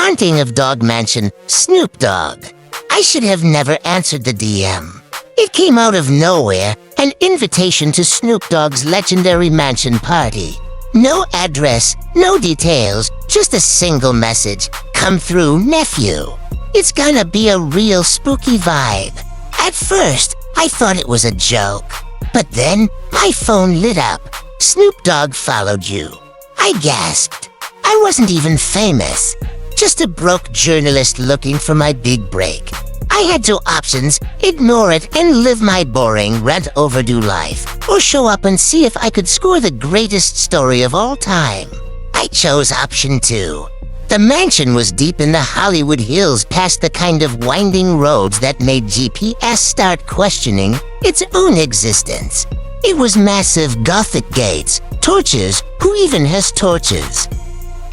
Haunting of Dog Mansion, Snoop Dogg. I should have never answered the DM. It came out of nowhere, an invitation to Snoop Dogg's legendary mansion party. No address, no details, just a single message. Come through, nephew. It's gonna be a real spooky vibe. At first, I thought it was a joke. But then, my phone lit up. Snoop Dogg followed you. I gasped. I wasn't even famous. Just a broke journalist looking for my big break. I had two options: ignore it and live my boring, rent-overdue life, or show up and see if I could score the greatest story of all time. I chose option 2. The mansion was deep in the Hollywood Hills, past the kind of winding roads that made GPS start questioning its own existence. It was massive Gothic gates, torches, who even has torches?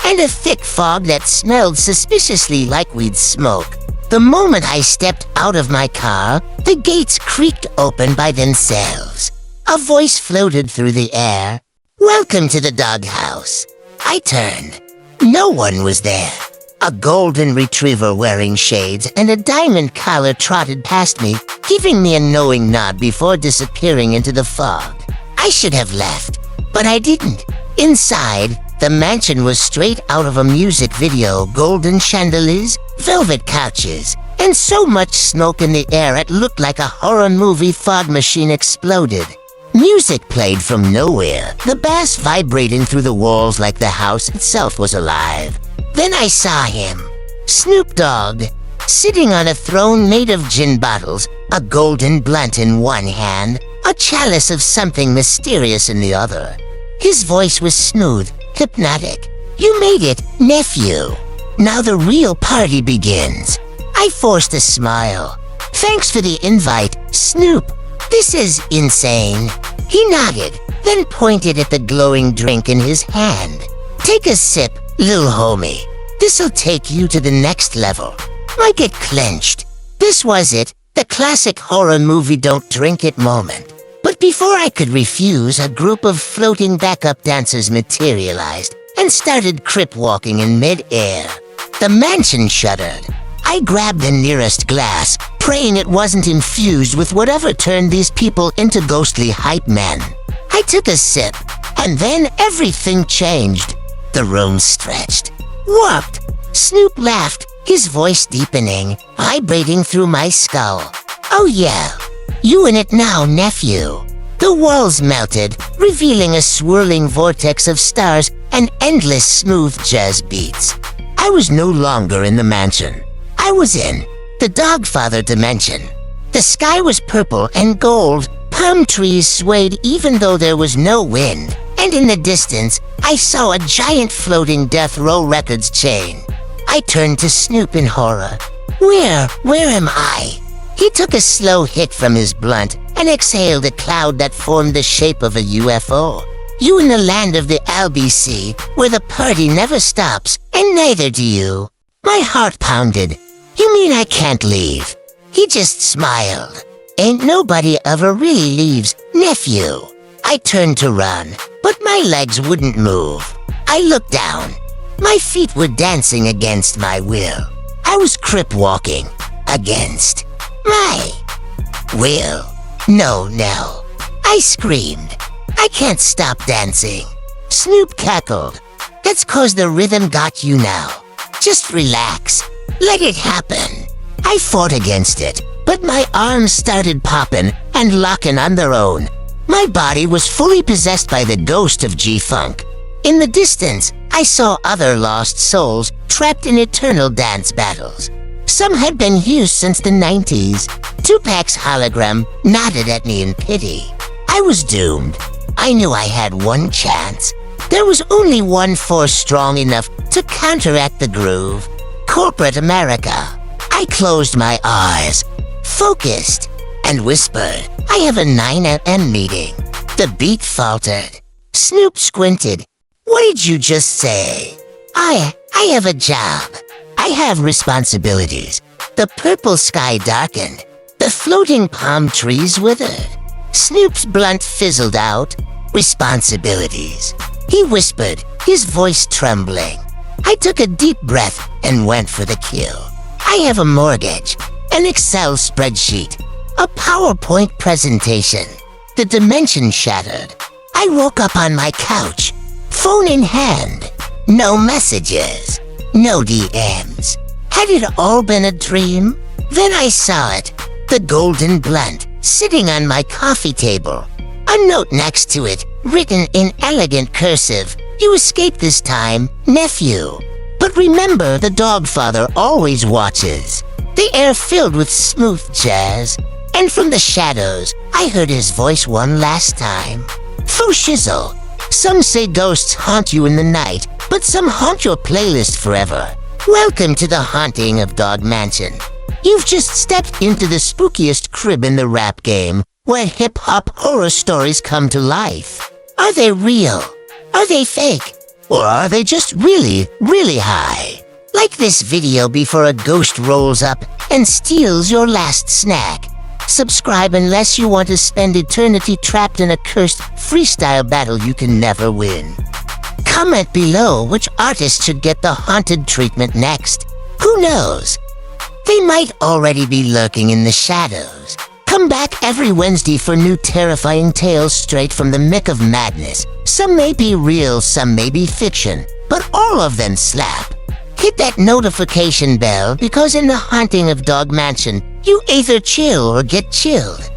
And a thick fog that smelled suspiciously like weed smoke. The moment I stepped out of my car, the gates creaked open by themselves. A voice floated through the air. "Welcome to the doghouse." I turned. No one was there. A golden retriever wearing shades and a diamond collar trotted past me, giving me a knowing nod before disappearing into the fog. I should have left, but I didn't. Inside, the mansion was straight out of a music video: golden chandeliers, velvet couches, and so much smoke in the air it looked like a horror movie fog machine exploded. Music played from nowhere, the bass vibrating through the walls like the house itself was alive. Then I saw him, Snoop Dogg, sitting on a throne made of gin bottles, a golden blunt in one hand, a chalice of something mysterious in the other. His voice was smooth, hypnotic. "You made it, nephew. Now the real party begins." I forced a smile. "Thanks for the invite, Snoop. This is insane." He nodded, then pointed at the glowing drink in his hand. "Take a sip, lil homie. This'll take you to the next level." I get clenched. This was it, the classic horror movie don't drink it moment. But before I could refuse, a group of floating backup dancers materialized and started crip-walking in mid-air. The mansion shuddered. I grabbed the nearest glass, praying it wasn't infused with whatever turned these people into ghostly hype men. I took a sip, and then everything changed. The room stretched, warped. Snoop laughed, his voice deepening, vibrating through my skull. "Oh yeah, you in it now, nephew." The walls melted, revealing a swirling vortex of stars and endless smooth jazz beats. I was no longer in the mansion. I was in the Dogfather dimension. The sky was purple and gold, palm trees swayed even though there was no wind, and in the distance, I saw a giant floating Death Row Records chain. I turned to Snoop in horror. Where am I?" He took a slow hit from his blunt and exhaled a cloud that formed the shape of a UFO. "You in the land of the LBC, where the party never stops, and neither do you." My heart pounded. "You mean I can't leave?" He just smiled. "Ain't nobody ever really leaves, nephew." I turned to run, but my legs wouldn't move. I looked down. My feet were dancing against my will. I was crip-walking against my will. No. I screamed. "I can't stop dancing." Snoop cackled. "That's 'cause the rhythm got you now. Just relax. Let it happen." I fought against it, but my arms started popping and locking on their own. My body was fully possessed by the ghost of G-Funk. In the distance, I saw other lost souls trapped in eternal dance battles. Some had been used since the 90s. Tupac's hologram nodded at me in pity. I was doomed. I knew I had one chance. There was only one force strong enough to counteract the groove: corporate America. I closed my eyes, focused, and whispered, "I have a 9 a.m. meeting." The beat faltered. Snoop squinted. "What did you just say?" I have a job. I have responsibilities." The purple sky darkened. The floating palm trees withered. Snoop's blunt fizzled out. "Responsibilities," he whispered, his voice trembling. I took a deep breath and went for the kill. I have a mortgage, an Excel spreadsheet, a PowerPoint presentation. The dimension shattered. I woke up on my couch, phone in hand. No messages, no DMs. Had it all been a dream? Then I saw it, the golden blunt, sitting on my coffee table. A note next to it, written in elegant cursive. You escaped this time, nephew. But remember, the Dogfather always watches. The air filled with smooth jazz. And from the shadows, I heard his voice one last time. Faux shizzle. Some say ghosts haunt you in the night, but some haunt your playlist forever. Welcome to the haunting of Dog Mansion. You've just stepped into the spookiest crib in the rap game, where hip-hop horror stories come to life. Are they real? Are they fake? Or are they just really, really high? Like this video before a ghost rolls up and steals your last snack. Subscribe unless you want to spend eternity trapped in a cursed freestyle battle you can never win. Comment below which artist should get the haunted treatment next. Who knows? They might already be lurking in the shadows. Come back every Wednesday for new terrifying tales straight from the mick of madness. Some may be real, some may be fiction, but all of them slap. Hit that notification bell because in the haunting of Dog Mansion, you either chill or get chilled.